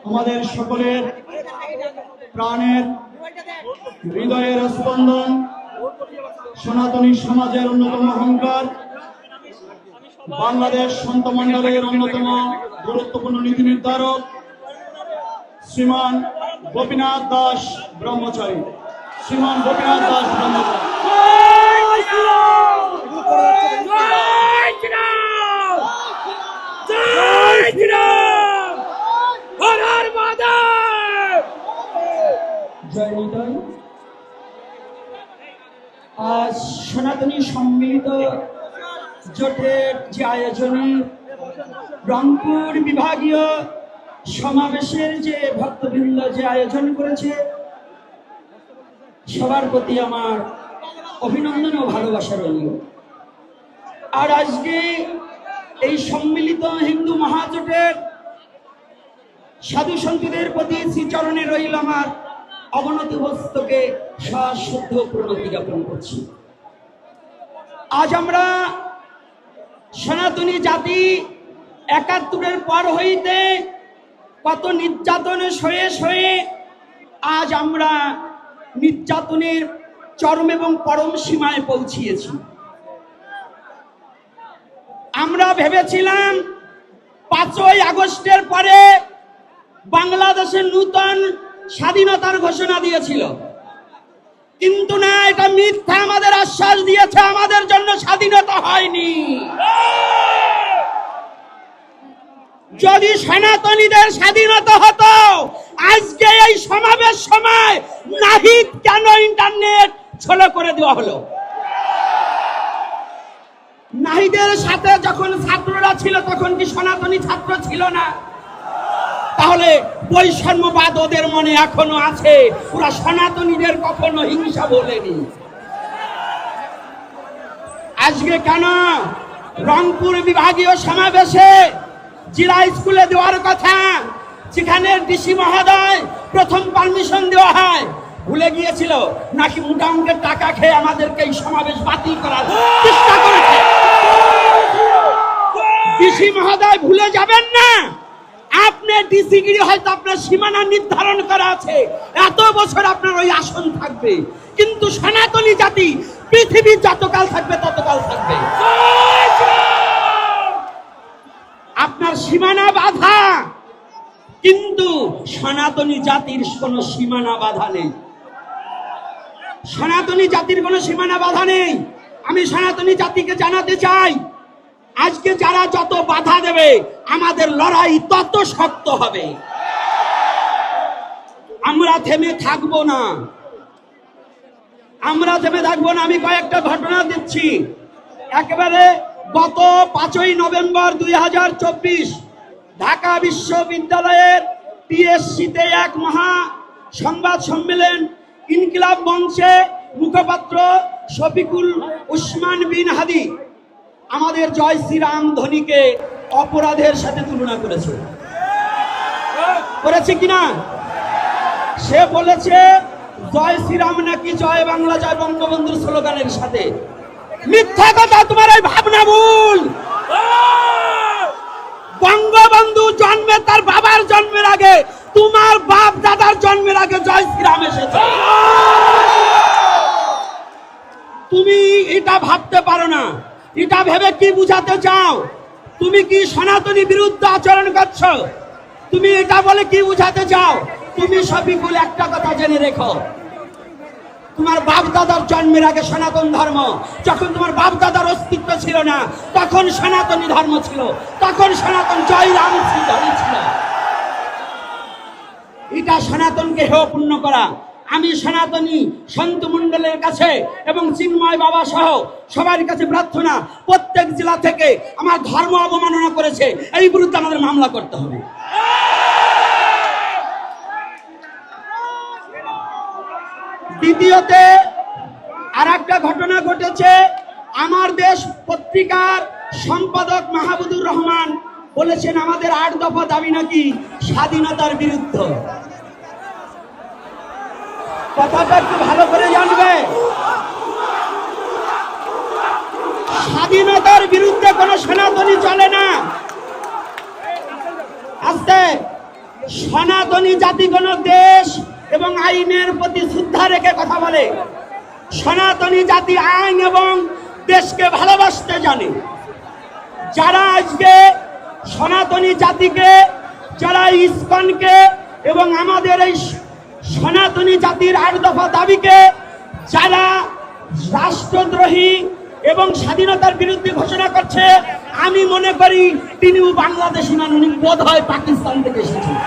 আমাদের সকলের প্রাণের হৃদয়ের স্পন্দন, সনাতনী সমাজের অন্যতম অহংকার, বাংলাদেশ সন্ত মণ্ডলের অন্যতম গুরুত্বপূর্ণ নীতি নির্ধারক শ্রীমান গোপীনাথ দাস ব্রহ্মচারী। শ্রীমান গোপীনাথ দাস ব্রহ্মচারী। আজ সনাতনী সম্মিলিত জোটের যে আয়োজনে রংপুর বিভাগীয় সমাবেশের যে ভক্তবৃন্দ যে আয়োজন করেছে, সবার প্রতি আমার অভিনন্দন ও ভালোবাসা রইল। আর আজকে এই সম্মিলিত হিন্দু মহাজোটের সাধু সন্তদের প্রতি শ্রীচরণে রইল আমার অবনত হস্তকে সশুদ্ধ প্রণতি জ্ঞাপন করছি। আজ আমরা সনাতনী জাতি ৭১-এর পর হইতে কত নির্যাতনে সয়ে সয়ে আজ আমরা নির্যাতনের চরম এবং পরম সীমায় পৌঁছিয়েছি। আমরা ভেবেছিলাম ৫ই আগস্টের পরে বাংলাদেশের নূতন স্বাধীনতার ঘোষণা দিয়েছিল, কিন্তু না, এটা মিথ্যা। আমাদের আশ্বাস দিয়েছে আমাদের জন্য স্বাধীনতা হয়নি। যদি সনাতনীদের স্বাধীনতা হতো আজকে এই সমাবেশ সময় নাহিদ কেন ইন্টারনেট ছলো করে দেওয়া হলো? নাহিদের সাথে যখন ছাত্ররা ছিল তখন কি সনাতনী ছাত্র ছিল না? তাহলে বৈষম্যবাদ ওদের মনে এখনো আছে। ওরা সনাতনীদের কখনো হিংসা বলেনি। আজকে কেন রংপুর বিভাগীয় সমাবেশে জিলা স্কুলে দেওয়ার কথা, যেখানে ডিসি মহোদয় প্রথম পারমিশন দেওয়া হয়, ভুলে গিয়েছিল নাকি মোটা অঙ্কের টাকা খেয়ে আমাদেরকে এই সমাবেশ বাতিল করার চেষ্টা করেছে? ডিসি মহোদয় ভুলে যাবেন না, আপনার ডিসিগিরি হয়তো আপনার সীমানা নির্ধারণ করা আছে, এত বছর আপনার ওই আসন থাকবে, কিন্তু সনাতনী জাতি পৃথিবীর যতকাল থাকবে ততকাল থাকবে। আপনার সীমানা বাধা, কিন্তু সনাতনী জাতির কোন সীমানা বাধা নেই। সনাতনী জাতির কোন সীমানা বাধা নেই। আমি সনাতনী জাতিকে জানাতে চাই, আজকে যারা যত বাধা দেবে আমাদের লড়াই তত শক্ত হবে। আমরা থেমে থাকবো না, আমরা থেমে থাকবো না। আমি কয়েকটা ঘটনা দিচ্ছি। একেবারে গত 5ই নভেম্বর 2024 ঢাকা বিশ্ববিদ্যালয়ের টিএসসিতে এক মহা সংবাদ সম্মেলন, ইনকিলাব মঞ্চে মুখপাত্র শফিকুল উসমান বিন হাদি আমাদের জয় শ্রীরাম ধ্বনিকে অপরাধের সাথে তুলনা করেছে কিনা? সে বলেছে জয় শ্রীরাম নাকি জয় বাংলা জয় বঙ্গবন্ধুর স্লোগানের সাথে। মিথ্যা কথা, তোমার এই ভাবনা ভুল। বঙ্গবন্ধু জন্মে তার বাবার জন্মের আগে, তোমার বাপ দাদার জন্মের আগে জয় শ্রীরাম এসেছে। তুমি এটা ভাবতে পারো না। এটা ভেবে কি বুঝাতে চাও? তুমি কি সনাতনী বিরুদ্ধে আচরণ করছো? তুমি এটা বলে কি বুঝাতে চাও? তুমি শফিকুল একটা কথা জেনে রেখো, তোমার বাপ দাদার জন্মের আগে সনাতন ধর্ম, যখন তোমার বাপ দাদার অস্তিত্ব ছিল না তখন সনাতনী ধর্ম ছিল, তখন সনাতন জয় রাম ধর্ম ছিল। এটা সনাতনকে হেয়পূর্ণ করা। আমি সনাতনী সন্ত মণ্ডলের কাছে এবং চিন্ময় বাবা সহ সবার কাছে প্রার্থনা, প্রত্যেক জেলা থেকে আমার ধর্ম অবমাননা করেছে এই বিরুদ্ধে আমাদের মামলা করতে হবে। দ্বিতীয়তে আর একটা ঘটনা ঘটেছে। আমার দেশ পত্রিকার সম্পাদক মাহবুবুর রহমান বলেছেন আমাদের ৮ দফা দাবি নাকি স্বাধীনতার বিরুদ্ধে। কথাটা একটু ভালো করে জানবে। স্বাধীনতার বিরুদ্ধে কোন সনাতনী চলে না। আস্তে সনাতনী জাতি কোন দেশ এবং আইনের প্রতি শ্রদ্ধা রেখে কথা বলে। সনাতনী জাতি আইন এবং দেশকে ভালোবাসতে জানে। যারা আজকে সনাতনী জাতিকে, যারা ইসকনকে এবং আমাদের এই সনাতনী জাতির 8 দফা দাবিকে যারা রাষ্ট্রদ্রোহী এবং স্বাধীনতার বিরুদ্ধে ঘোষণা করছে, আমি মনে করি তিনিও বাংলাদেশি না, উনি বোধ হয় পাকিস্তান থেকে এসেছেন।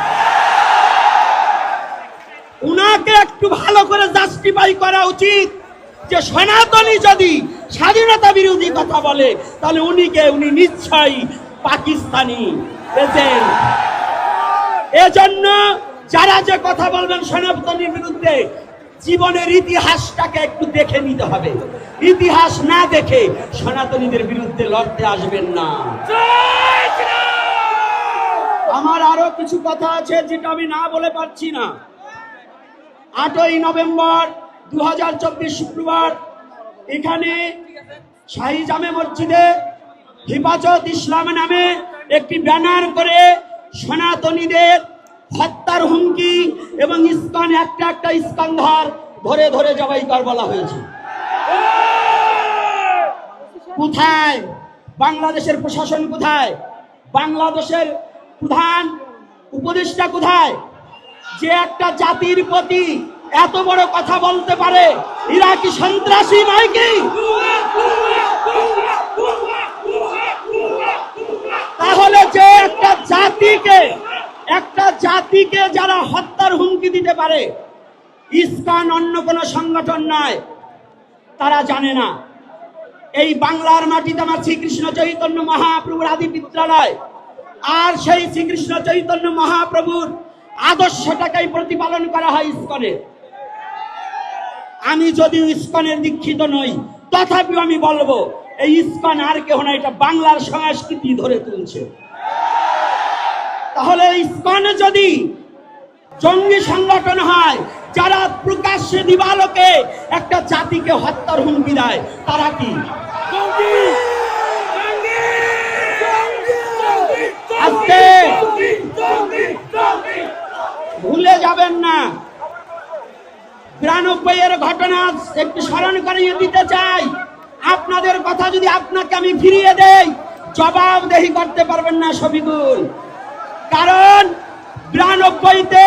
উনাকে একটু ভালো করে জাস্টিফাই করা উচিত যে সনাতনী যদি স্বাধীনতা বিরোধী কথা বলে তাহলে উনি নিশ্চয়ই পাকিস্তানি এজেন্ট। এজন্য যারা যে কথা বলবেন সনাতনীর বিরুদ্ধে, জীবনের ইতিহাসটাকে একটু দেখে নিতে হবে। ইতিহাস না দেখে সনাতনীদের বিরুদ্ধে লড়তে আসবেন না। আমার আরো কিছু কথা আছে যেটা আমি না বলে পারছি না। 8ই নভেম্বর 2024 শুক্রবার এখানে শাহী জামে মসজিদে হিফাজত ইসলাম নামে একটি ব্যানার করে সনাতনীদের হত্যার হুমকি এবং ইসকন একটা ইস্কন্ধার ধরে ধরে জবাই কর বলা হয়েছে। কোথায় বাংলাদেশের প্রশাসন? কোথায় বাংলাদেশের প্রধান উপদেষ্টা? কোথায় যে একটা জাতির প্রতি এত বড় কথা বলতে পারে? এরা কি সন্ত্রাসী নয় কি? তাহলে যে একটা জাতিকে যারা হত্যার হুমকি দিতে পারে, ইসকন অন্য কোন সংগঠন নয়, তারা জানে না। এই বাংলার মাটিতে আমার শ্রীকৃষ্ণ চৈতন্য মহাপ্রভুর আদি বিদ্যালয়, আর সেই শ্রীকৃষ্ণ চৈতন্য মহাপ্রভুর আদর্শটাকেই প্রতিপালন করা হয় ইসকনে। আমি যদিও ইসকনের দীক্ষিত নই, তথাপিও আমি বলবো এই ইসকন আর কেউ না, এটা বাংলার সংস্কৃতি ধরে তুলছে। তাহলে ইসকন যদি জঙ্গি সংগঠন হয়, যারা প্রকাশ্যে দিবালোকে একটা জাতিকে হত্যার হুমকি দেয়, তারা কি? আজকে ভুলে যাবেন না। 92-এর ঘটনা একটু স্মরণ করিয়ে দিতে চাই। আপনাদের কথা যদি আপনাকে আমি ফিরিয়ে দেই, জবাবদেহি করতে পারবেন না শফিকুল। কারণ 92-তে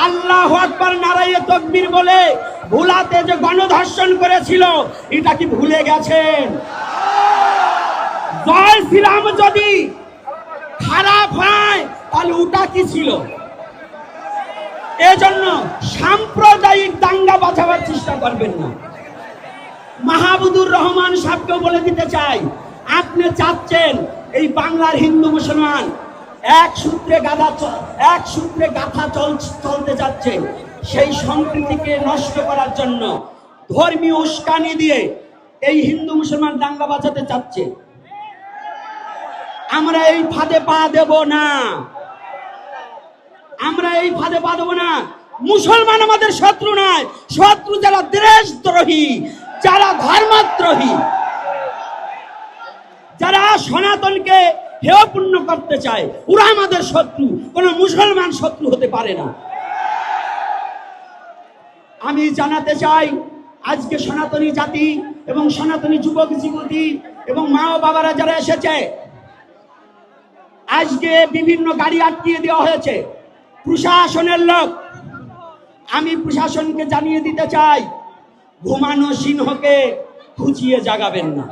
আল্লাহু আকবার নারায়ে তাকবীর বলে ভোলাতে যে গণধর্ষণ করেছিল, এটা কি ভুলে গেছেন? জয় শ্রীরাম যদি খারাপ হয় তাহলে ওটা কি ছিল? এজন্য সাম্প্রদায়িক দাঙ্গা বাঁচাবার চেষ্টা করবেন না। মাহবুবুর রহমান সাহেবকে বলে দিতে চাই, আপনি চাচ্ছেন এই বাংলার হিন্দু মুসলমান এক সূত্রে গাথা চলতে যাচ্ছে, সেই সম্প্রীতিকে নষ্ট করার জন্য ধর্মীয় উস্কানি দিয়ে এই হিন্দু মুসলমান দাঙ্গা বাঁচাতে চাচ্ছে। আমরা এই ফাঁদে পা দেব না, আমরা এই ফাঁদে পা দেব না। মুসলমান আমাদের শত্রু নয়, শত্রু যারা দেশদ্রোহী, যারা ধর্মদ্রোহী, যারা সনাতনকে হেয়পূর্ণ করতে চায়, ওরা আমাদের শত্রু। কোন মুসলমান শত্রু হতে পারে না। আমি জানাতে চাই, আজকে সনাতনী জাতি এবং সনাতনী যুবক যুবতী এবং মা ও বাবারা যারা এসেছে, আজকে বিভিন্ন গাড়ি আটকিয়ে দেওয়া হয়েছে প্রশাসনের লোক। আমি প্রশাসনকে জানিয়ে দিতে চাই, ঘুমানো সিংহকে খুঁচিয়ে জাগাবেন না।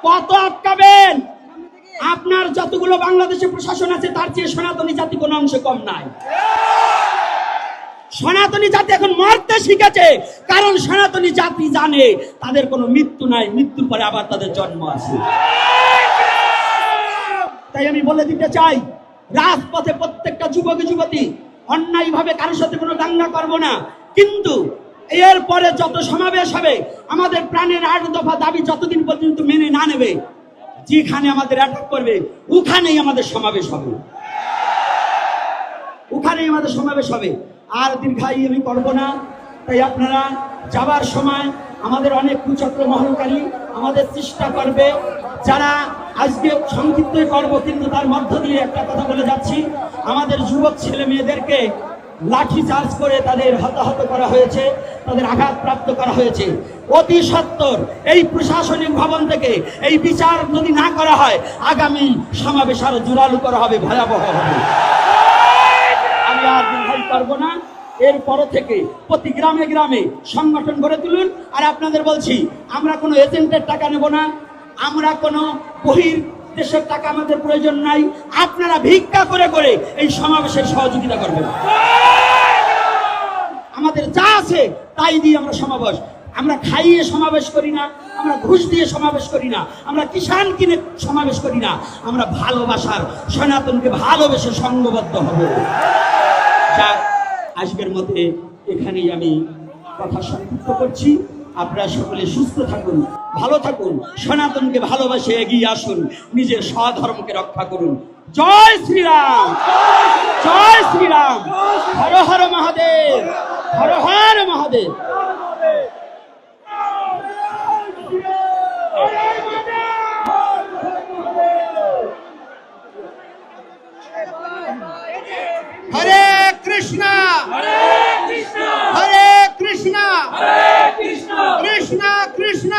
কত আটকাবেন? আপনার যতগুলো বাংলাদেশে প্রশাসন আছে, তার চেয়ে সনাতনী জাতি কোনো অংশে কম নাই। সনাতনী জাতি এখন মরতে শিখেছে, কারণ সনাতনী জাতি জানে তাদের কোনো মৃত্যু নাই, মৃত্যুর পরে আবার তাদের জন্ম আছে। তাই আমি বলে দিতে চাই, রাজপথে প্রত্যেকটা যুবক যুবতী অন্যায়ভাবে কারোর সাথে কোনো দাঙ্গা করবো না, কিন্তু এরপরে যত সমাবেশ হবে, আমাদের প্রাণের 8 দফা দাবি যতদিন পর্যন্ত মেনে না নেবে, যেখানে আমাদের অ্যাটাক করবে ওখানেই আমাদের সমাবেশ হবে, ওখানেই আমাদের সমাবেশ হবে। আর দীর্ঘায়ী আমি করবো না। তাই আপনারা যাবার সময় আমাদের অনেক কুচক্র মহলকারী আমাদের চেষ্টা করবে, যারা আজকে সংক্ষিপ্তই করব, কিন্তু তার মধ্য দিয়ে একটা কথা বলে যাচ্ছি। আমাদের যুবক ছেলে মেয়েদেরকে লাঠি চার্জ করে তাদের হতাহত করা হয়েছে, তাদের আঘাতপ্রাপ্ত করা হয়েছে। অতি সত্বর এই প্রশাসনিক ভবন থেকে এই বিচার যদি না করা হয়, আগামী সমাবেশ আরো জোরালো করা হবে, ভয়াবহ হবে। আমি আর দীর্ঘায়িত করবো না। এরপর থেকে প্রতি গ্রামে গ্রামে সংগঠন গড়ে তুলুন। আর আপনাদের বলছি, আমরা কোনো এজেন্টের টাকা নেব না, আমরা কোনো বহির দেশের টাকা আমাদের প্রয়োজন নাই। আপনারা ভিক্ষা করে করে এই সমাবেশের সহযোগিতা করবেন। আমাদের যা আছে তাই দিয়ে আমরা সমাবেশ, আমরা খাইয়ে সমাবেশ করি না, আমরা ঘুষ দিয়ে সমাবেশ করি না, আমরা কিষাণ কিনে সমাবেশ করি না, আমরা ভালোবাসার সনাতনকে ভালোবেসে সংঘবদ্ধ হব। যা আজকের মতে এখানেই আমি কথা সংক্ষিপ্ত করছি। আপনারা সকলে সুস্থ থাকুন, ভালো থাকুন, সনাতনকে ভালোবাসে এগিয়ে আসুন, নিজের স্বধর্মকে রক্ষা করুন। জয় শ্রীরাম, জয় শ্রীরাম, হর হর মহাদেব, হর হর মহাদেব। হরে কৃষ্ণ হরে কৃষ্ণ হরে কৃষ্ণ কৃষ্ণ কৃষ্ণ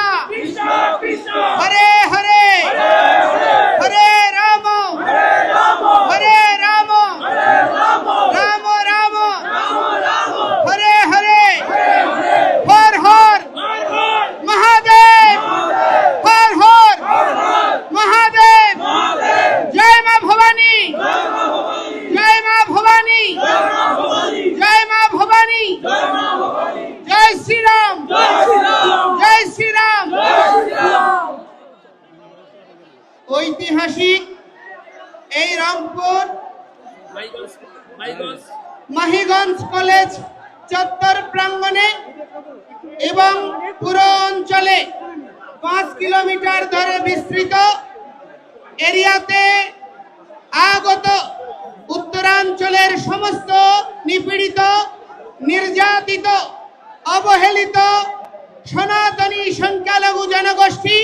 হরে হরে হরে রাম হরে রাম রাম রাম হরে হরে হর হর মহাদেব হর হর মহাদেব। জয় মা ভবানী, জয় মা ভবানী, জয় মা ভবানী, জয় শ্রীরাম, জয় শ্রীরাম। ঐতিহাসিক এই রংপুর মাহিগঞ্জ কলেজ চত্বর প্রাঙ্গণে এবং পুরো অঞ্চলে 5 কিলোমিটার ধরে বিস্তৃত এরিয়াতে আগত উত্তরাঞ্চলের সমস্ত নিপীড়িত, নির্যাতিত, অবহেলিত সনাতনী সংখ্যালঘু জনগোষ্ঠী,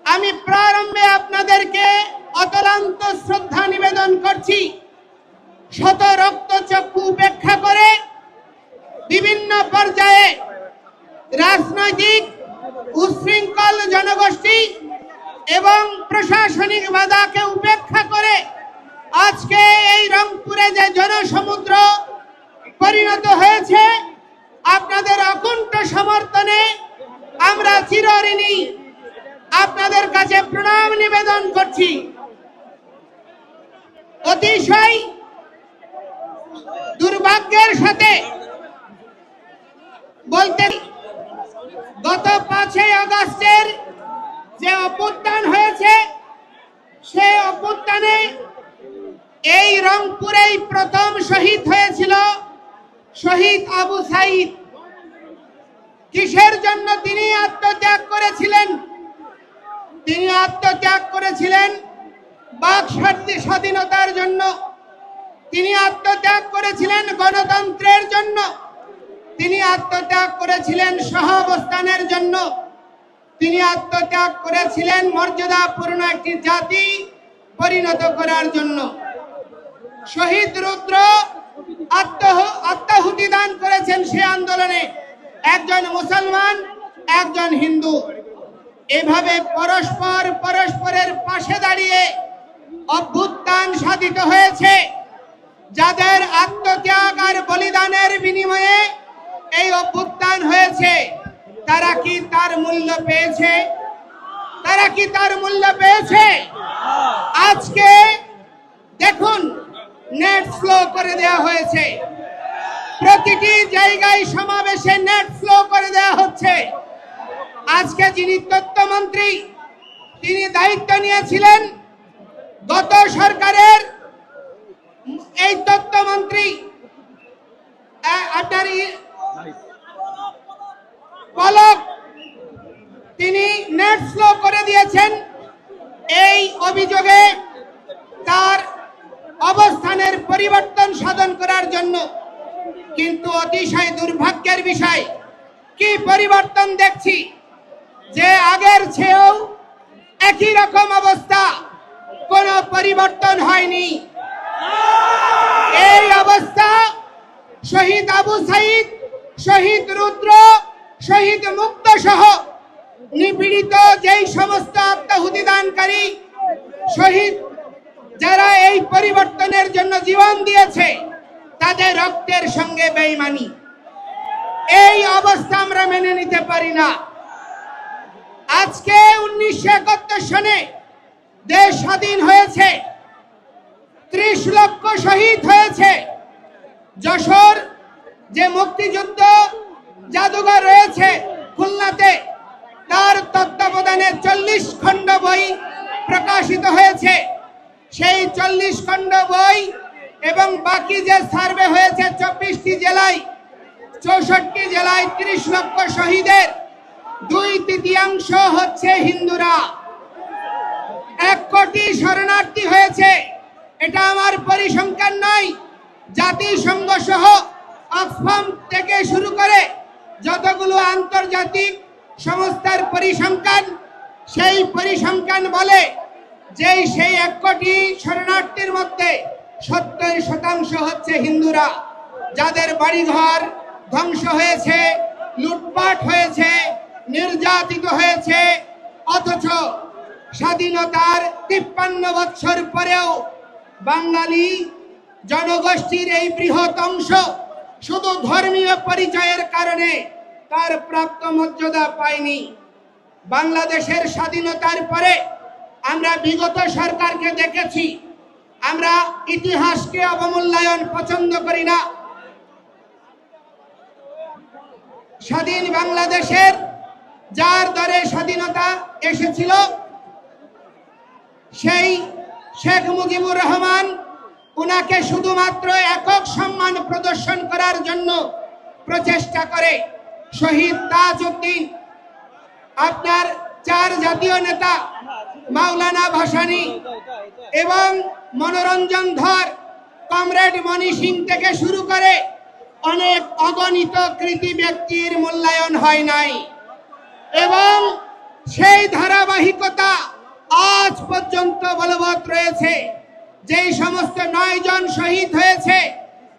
আমি প্রারম্ভে আপনাদেরকে অতলান্ত শ্রদ্ধা নিবেদন করছি। শত রক্তচক্ষু উপেক্ষা করে বিভিন্ন পর্যায়ে রাজনৈতিক উচ্ছৃঙ্খল জনগোষ্ঠী এবং প্রশাসনিক বাধাকে উপেক্ষা করে আজকে এই রংপুরে যে জনসমুদ্র পরিণত হয়েছে, আপনাদের অকুণ্ঠ সমর্থনে আমরা চিরঋণী। আপনাদের কাছে প্রণাম নিবেদন করছি। অতিশয় দুর্ভাগ্যের সাথে বলতে, গত 5ই আগস্টের যে অভ্যুত্থান হয়েছে, সেই অভ্যুত্থানে এই রংপুরেই প্রথম শহীদ হয়েছিল শহীদ আবু সাইদ। কিসের জন্য তিনি আত্মত্যাগ করেছিলেন? তিনি আত্মত্যাগ করেছিলেন বাক স্বাধীনতার জন্য, তিনি আত্মত্যাগ করেছিলেন গণতন্ত্রের জন্য, তিনি আত্মত্যাগ করেছিলেন সহাবস্থানের জন্য, তিনি আত্মত্যাগ করেছিলেন মর্যাদাপূর্ণ একটি জাতি পরিণত করার জন্য। শহীদ রুদ্র আত্মাহুতি দান করেছেন সে আন্দোলনে, একজন মুসলমান, একজন হিন্দু। এভাবে পরস্পরের পাশে দাঁড়িয়ে অভ্যুত্থান সাধিত হয়েছে। যাদের আত্মত্যাগ আর বলিদানের বিনিময়ে এই অভ্যুত্থান হয়েছে, তারা কি তার মূল্য পেয়েছে? তারা কি তার মূল্য পেয়েছে? আজকে দেখুন, নেট স্লো করে দেওয়া হয়েছে, প্রতিটি জায়গায় সমাবেশে নেট স্লো করে দেওয়া হচ্ছে। আজকে যিনি তথ্যমন্ত্রী, তিনি দায়িত্ব নিয়েছিলেন গত সরকারের, এই তথ্যমন্ত্রী পলক, তিনি নেট স্লো করে দিয়েছেন। এই অভিযোগে তার অবস্থানের পরিবর্তন সাধন করার জন্য। কিন্তু অতিশয় দুর্ভাগ্যের বিষয়, কি পরিবর্তন দেখছি যে আগের চেয়েও একই রকম অবস্থা, কোনো পরিবর্তন হয়নি। এই অবস্থা শহীদ আবু সাইদ, শহীদ রুদ্র, শহীদ মুক্ত সহ নিপীড়িত যেই সমস্ত আত্মাহুতি দানকারী শহীদ, যারা এই পরিবর্তনের জন্য জীবন দিয়েছে, তাদের রক্তের সঙ্গে বেঈমানি। এই অবস্থা আমরা মেনে নিতে পারি না। আজকে 1971 সনে দেশ স্বাধীন হয়েছে, 30 লক্ষ শহীদ হয়েছে। যশোর যে মুক্তিযুদ্ধ জাদুঘর রয়েছে খুলনাতে, তার তত্ত্বাবধানে 40 খণ্ড বই প্রকাশিত হয়েছে। সেই 40 খণ্ড বই এবং বাকি যে সার্ভে হয়েছে 24টি জেলায়, 64টি জেলায় 30 লক্ষ শহীদের 2/3 হচ্ছে হিন্দুরা। 1 কোটি শরণার্থী হয়েছে। এটা আমার পরিসংখ্যান নয়, জাতিসংঘ সহ অক্সফাম থেকে শুরু করে যতগুলো আন্তর্জাতিক সংস্থার পরিসংখ্যান, সেই পরিসংখ্যান বলে যে সেই 1 কোটি শরণার্থীর মধ্যে 70% হচ্ছে হিন্দুরা, যাদের বাড়িঘর ধ্বংস হয়েছে, লুটপাট হয়েছে, নির্যাতিত হয়েছে। অথচ স্বাধীনতার 53 বছর পরেও বাঙালি জনগোষ্ঠীর এই বৃহৎ অংশ শুধু ধর্মীয় পরিচয়ের কারণে তার প্রাপ্ত মর্যাদা পায়নি। বাংলাদেশের স্বাধীনতার পরে আমরা বিগত সরকারকে দেখেছি, আমরা ইতিহাসকে অবমূল্যায়ন পছন্দ করি না। স্বাধীন বাংলাদেশের যার দরে স্বাধীনতা এসেছিল, সেই শেখ মুজিবুর রহমান, উনাকে শুধুমাত্র একক সম্মান প্রদর্শন করার জন্য প্রচেষ্টা করে। শহীদ তাজউদ্দিন, আপনার 4 জাতীয় নেতা মাওলানা ভাসানী এবং মনোরঞ্জন ধর, কমরেড মণি সিং থেকে শুরু করে অনেক অগণিত কৃতি ব্যক্তির মূল্যায়ন হয় নাই। এবং সেই ধারাবাহিকতা আজ পর্যন্ত বলবৎ রয়েছে। যেই সমস্ত 9 জন শহীদ হয়েছে,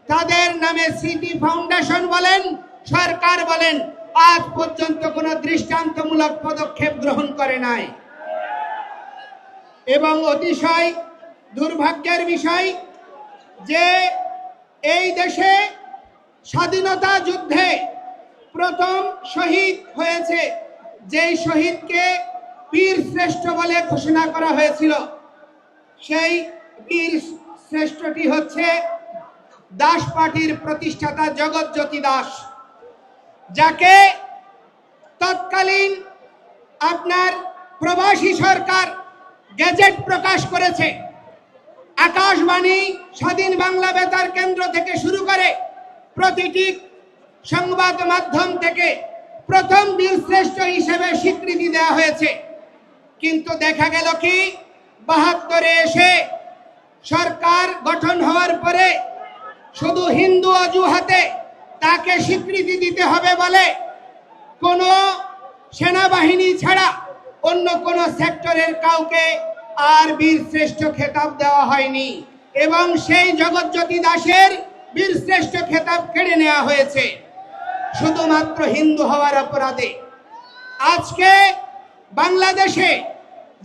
তাদের নামে স্মৃতি ফাউন্ডেশন বলেন, সরকার বলেন, আজ পর্যন্ত কোনো দৃষ্টান্তমূলক পদক্ষেপ গ্রহণ করে নাই। এবং অতিশয় দুর্ভাগ্যের বিষয় যে এই দেশে স্বাধীনতা যুদ্ধে প্রথম শহীদ হয়েছে, যেই শহীদকে বীর শ্রেষ্ঠ বলে ঘোষণা করা হয়েছিল, সেই বীর শ্রেষ্ঠটি হচ্ছে দাস পার্টির প্রতিষ্ঠাতা জগৎজ্যোতি দাস, যাকে তৎকালীন আপনার প্রবাসী সরকার গেজেট প্রকাশ করেছে। আকাশবাণী, স্বাধীন বাংলা বেতার কেন্দ্র থেকে শুরু করে প্রতিটি সংবাদ মাধ্যম থেকে প্রথম বীরশ্রেষ্ঠ হিসেবে স্বীকৃতি দেওয়া হয়েছে। কিন্তু দেখা গেল কি, 72-এ এসে সরকার গঠন হওয়ার পরে শুধু হিন্দু অজুহাতে তাকে স্বীকৃতি দিতে হবে বলে কোনো সেনাবাহিনী ছাড়া অন্য কোনো সেক্টরের কাউকে আর বীরশ্রেষ্ঠ খেতাব দেওয়া হয়নি। এবং সেই জগৎজ্যোতি দাসের বীরশ্রেষ্ঠ খেতাব কেড়ে নেওয়া হয়েছে শুধুমাত্র হিন্দু হওয়ার অপরাধে। আজকে বাংলাদেশে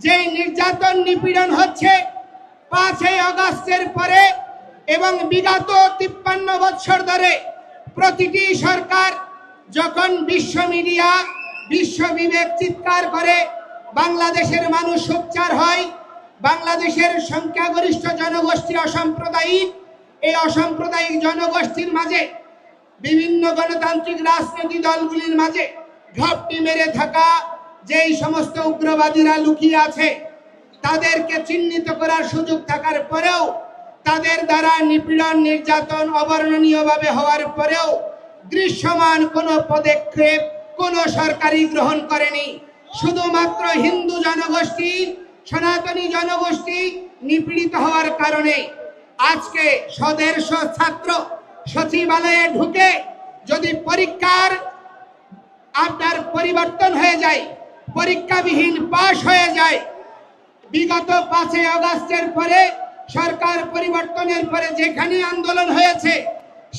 যে নির্যাতন নিপীড়ন হচ্ছে 5ই আগস্টের পরে এবং বিগত 53 বছর ধরে, প্রতিটি সরকার যখন বিশ্ব মিডিয়া, বিশ্ব বিবেক চিৎকার করে, বাংলাদেশের মানুষ সোচ্চার হয়, বাংলাদেশের সংখ্যাগরিষ্ঠ জনগোষ্ঠী অসাম্প্রদায়িক, এই অসাম্প্রদায়িক জনগোষ্ঠীর মাঝে বিভিন্ন গণতান্ত্রিক রাজনৈতিক দলগুলির মাঝে ঘাপটি মেরে থাকা যেই সমস্ত উগ্রবাদীরা লুকিয়ে আছে, তাদেরকে চিহ্নিত করার সুযোগ থাকার পরেও, তাদের দ্বারা নিপীড়ন নির্যাতন অবর্ণনীয়ভাবে হওয়ার পরেও দৃশ্যমান কোনো পদক্ষেপ কোনো সরকারই গ্রহণ করেনি। শুধুমাত্র হিন্দু জনগোষ্ঠী, সনাতনী জনগোষ্ঠী নিপীড়িত হওয়ার কারণে আজকে 150 ছাত্র সচিবালয়ে ঢুকে যদি পরীক্ষার আপনার পরিবর্তন হয়ে যায়, পরীক্ষাবিহীন পাশ হয়ে যায়, বিগত 5ই আগস্টের পরে সরকার পরিবর্তনের পরে যেখানে আন্দোলন হয়েছে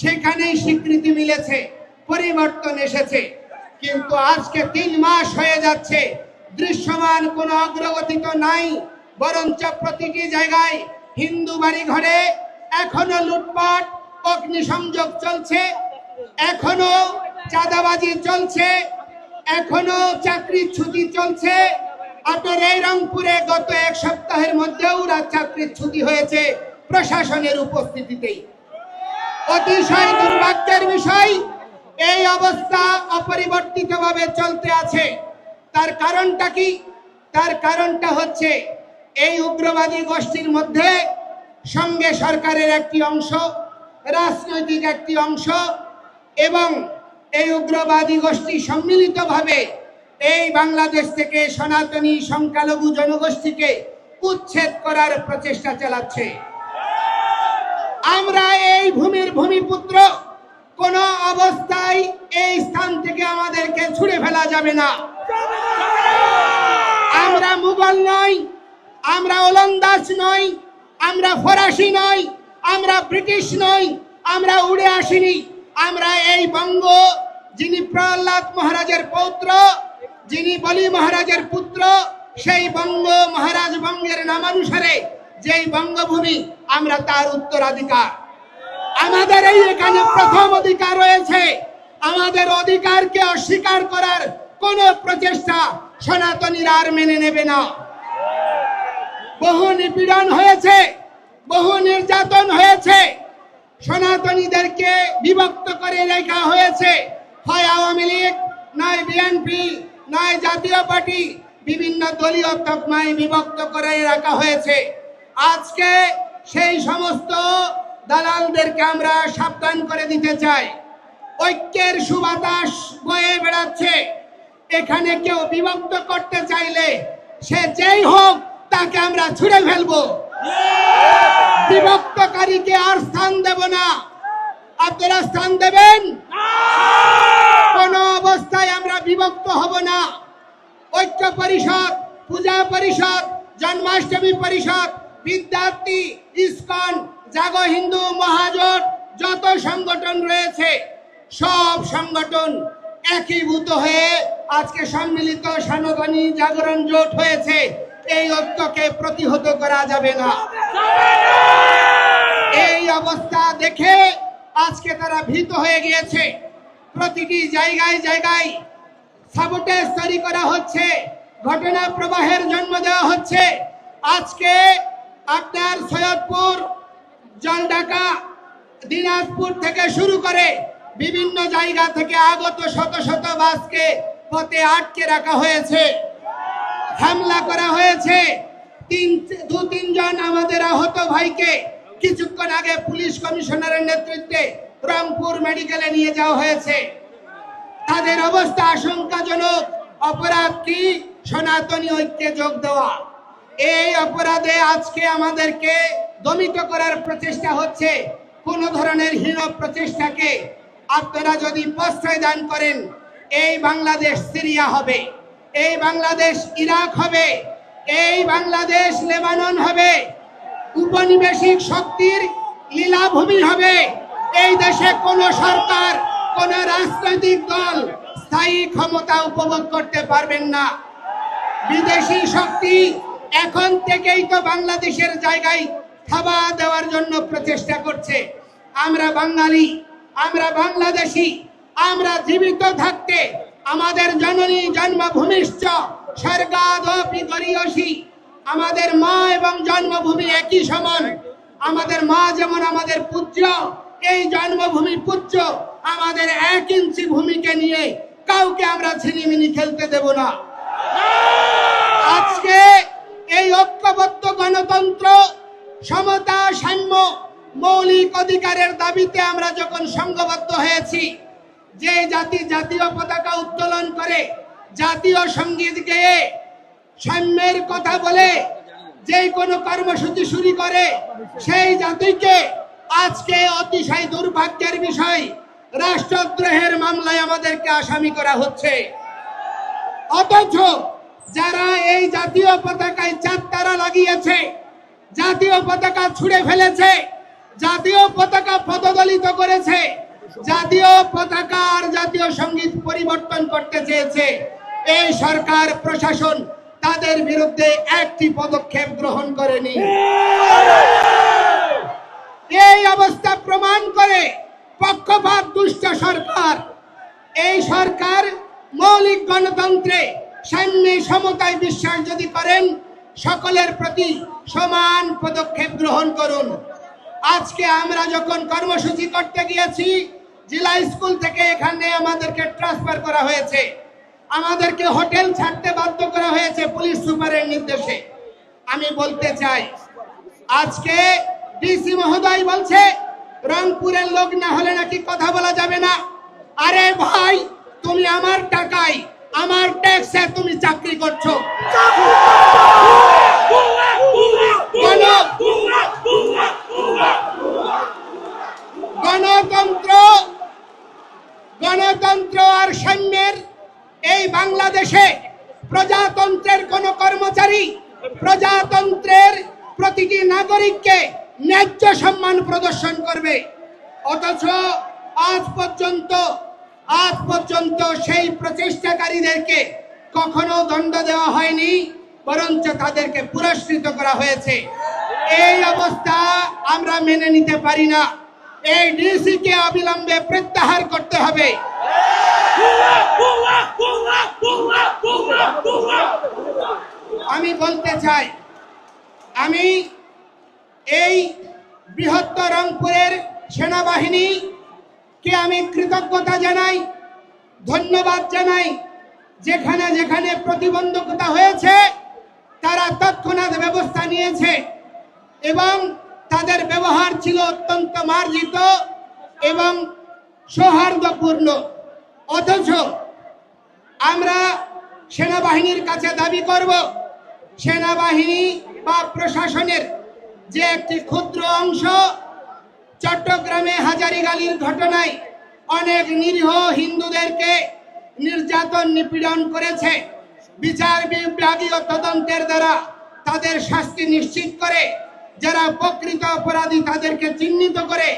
সেখানেই স্বীকৃতি মিলেছে, পরিবর্তন এসেছে। কিন্তু আজকে 3 মাস হয়ে যাচ্ছে, দৃশ্যমান কোনো অগ্রগতি তো নাই, বরঞ্চ প্রতিটি জায়গায় হিন্দু বাড়ি ঘরে এখনো লুটপাট, অগ্নিসংযোগ চলছে, এখনো চাঁদাবাজি চলছে, এখনো চাকরিচ্যুতি চলছে। আপনার এই রংপুরে গত 1 সপ্তাহের মধ্যেও চাকরিচ্যুতি হয়েছে প্রশাসনের উপস্থিতিতেই। অতিশয় দুর্ভাগ্যের বিষয়, এই অবস্থা অপরিবর্তিতভাবে চলতে আছে। তার কারণটা কি? তার কারণটা হচ্ছে এই উগ্রবাদী গোষ্ঠীর মধ্যে সঙ্গে সরকারের একটি অংশ, রাজনৈতিক একটি অংশ এবং এই উগ্রবাদী গোষ্ঠী সম্মিলিতভাবে এই বাংলাদেশ থেকে সনাতনী সংখ্যালঘু জনগোষ্ঠীকে উচ্ছেদ করার প্রচেষ্টা চালাচ্ছে। আমরা এই ভূমির ভূমিপুত্র, কোন অবস্থায় এই স্থান থেকে আমাদেরকে ছুড়ে ফেলা যাবে না। আমরা মুঘল নই, আমরা ওলন্দাজ নই, আমরা ফরাসি নই, আমরা ব্রিটিশ নই, আমরা উড়ে আসিনি। আমরা এই বঙ্গ, যিনি প্রহ্লাদ মহারাজের পৌত্র, যিনি বলি মহারাজের পুত্র, সেই বঙ্গ মহারাজ বঙ্গের নামানুসারে যেই বঙ্গভূমি, আমরা তার উত্তরাধিকার। আমাদের এই এখানে প্রথম অধিকার রয়েছে। আমাদের অধিকারকে অস্বীকার করার কোন প্রচেষ্টা সনাতনীরা আর মেনে নেবে না। বহু নিপীড়ন হয়েছে, বহু নির্যাতন হয়েছে, সনাতনীদেরকে বিভক্ত করে রাখা হয়েছে। হয় আওয়ামী লীগ, নয় বিএনপি, নয় জাতীয় পার্টি, বিভিন্ন দলীয় তকমায় বিভক্ত করে রাখা হয়েছে। আজকে সেই সমস্ত দালালদেরকে আমরা সাবধান করে দিতে চাই। ঐক্যের সুবাতাস বয়ে বেড়াচ্ছে। এখানে কেউ বিভক্ত করতে চাইলে সে যেই হোক, তাকে আমরা ছুঁড়ে ফেলবো। বিভক্তকারীকে আর স্থান দেব না। আপনারা স্থান দেবেন? কোন অবস্থায় আমরা বিভক্ত হব না। ঐক্য পরিষদ, পূজা পরিষদ, জন্মাষ্টমী পরিষদ, বিদ্যার্থী, ইসকন, জাগো হিন্দু মহাজোট, যত সংগঠন রয়েছে সব সংগঠন একীভূত হয়ে আজকে সম্মিলিত সনাতনী জাগরণ জোট হয়েছে। এই ঐক্যকে প্রতিহত করা যাবে না। এই অবস্থা দেখে আজকে তারা ভীত হয়ে গিয়েছে। প্রতিটি জায়গায় জায়গায় সাবোটেজ তৈরি করা হচ্ছে, ঘটনা প্রবাহের জন্ম দেওয়া হচ্ছে। আজকে আপনার সৈয়দপুর, জলঢাকা, দিনাজপুর থেকে শুরু করে বিভিন্ন জায়গা থেকে আগত শত শত বাসকে পথে আটকে রাখা হয়েছে, হামলা করা হয়েছে। 2-3 জন আমাদের আহত ভাইকে কিছুক্ষণ আগে পুলিশ কমিশনারের নেতৃত্বে রংপুর মেডিকেলে নিয়ে যাওয়া হয়েছে। তাদের অবস্থা আশঙ্কাজনক। অপরাধ কি? সনাতনী ঐক্যে যোগ দেওয়া। এই অপরাধে আজকে আমাদেরকে দমিত করার প্রচেষ্টা হচ্ছে। কোন ধরনের হীন প্রচেষ্টাকে আপনারা যদি প্রশ্রয় দান করেন, এই বাংলাদেশ সিরিয়া হবে, এই বাংলাদেশ ইরাক হবে, এই বাংলাদেশ লেবানন হবে, উপনিবেশিক শক্তির লীলাভূমি হবে। এই দেশে কোন সরকার, কোন রাজনৈতিক দল স্থায়ী ক্ষমতা উপভোগ করতে পারবেন না। বিদেশি শক্তি এখন থেকেই তো বাংলাদেশের জায়গায় থাবা দেওয়ার জন্য প্রচেষ্টা করছে। আমরা বাঙালি, আমরা বাংলাদেশি, আমরা জীবিত থাকতে আমাদের জননী জন্মভূমিশ্চ স্বর্গাদপি গরীয়সী, আমাদের মা এবং জন্মভূমি একই সমান। আমাদের মা যেমন আমাদের পূজ্য, এই জন্মভূমি পূজ্য। আমাদের 1 ইঞ্চি ভূমিকে নিয়ে কাউকে আমরা ছিনিমিনি খেলতে দেব না। আজকে এই ঐক্যবদ্ধ গণতন্ত্র, সমতা, সাম্য, মৌলিক অধিকারের দাবিতে আমরা যখন সংঘবদ্ধ হয়েছি, যে জাতি জাতীয় পতাকা উত্তোলন করে, জাতীয় সঙ্গীত গেয়ে, সাম্যের কথা বলে যে কোনো কর্মসূচি শুরু করে, সেই জাতিকে আজকে অতিশয় দুর্ভাগ্যের বিষয় রাষ্ট্রদ্রোহের মামলায় আমাদেরকে আসামি করা হচ্ছে। অথচ যারা এই জাতীয় পতাকায় চাঁদ তারা লাগিয়েছে, জাতীয় পতাকা ছুঁড়ে ফেলেছে, জাতীয় পতাকা পদদলিত করেছে, জাতীয় পতাকা আর জাতীয় সঙ্গীত পরিবর্তন করতে চেয়েছে, এই সরকার প্রশাসন তাদের বিরুদ্ধে একটি পদক্ষেপ গ্রহণ করেনি। এই অবস্থা প্রমাণ করে পক্ষপাত দুষ্ট সরকার। এই সরকার মৌলিক গণতন্ত্রে সাম্যে সমতায় বিশ্বাস যদি করেন, সকলের প্রতি সমান পদক্ষেপ গ্রহণ করুন। আজকে আমরা যখন কর্মসূচি করতে গিয়েছি, জেলা স্কুল থেকে এখানে আমাদেরকে ট্রান্সফার করা হয়েছে, আমাদেরকে হোটেল ছাড়তে বাধ্য করা হয়েছে পুলিশ সুপারের নির্দেশে। আমি বলতে চাই, আজকে ডিসি মহোদয় বলছে রংপুরের লোক না হলে নাকি কথা বলা যাবে না। আরে ভাই, তুমি আমার টাকায় আমার ট্যাক্সে তুমি চাকরি করছো। গণতন্ত্র আর সাম্যের এই বাংলাদেশে প্রজাতন্ত্রের কোন কর্মচারী প্রজাতন্ত্রের প্রতিটি নাগরিককে ন্যায্য সম্মান প্রদর্শন করবে, অথচ আজ পর্যন্ত সেই প্রচেষ্টাকারীদেরকে কখনো দণ্ড দেওয়া হয়নি, বরঞ্চ তাদেরকে পুরস্কৃত করা হয়েছে। এই অবস্থা আমরা মেনে নিতে পারি না। এই ডিসি কে অবিলম্বে প্রত্যাহার করতে হবে। আমি বলতে চাই, আমি এই বৃহত্তর রংপুরের সেনাবাহিনীকে আমি কৃতজ্ঞতা জানাই, ধন্যবাদ জানাই। যেখানে যেখানে প্রতিবন্ধকতা হয়েছে তারা তৎক্ষণাৎ ব্যবস্থা নিয়েছে এবং তাদের ব্যবহার ছিল অত্যন্ত মার্জিত এবং সৌহার্দ্যপূর্ণ। অথচ আমরা সেনাবাহিনীর কাছে দাবি করব, সেনাবাহিনী বা প্রশাসনের যে একটি ক্ষুদ্র অংশ চট্টগ্রামে হাজারীগালির ঘটনায় অনেক নিরীহ হিন্দুদেরকে নির্যাতন নিপীড়ন করেছে, বিচার বিভাগীয় তদন্তের দ্বারা তাদের শাস্তি নিশ্চিত করে, যারা প্রকৃত অপরাধী তাদেরকে চিহ্নিত করে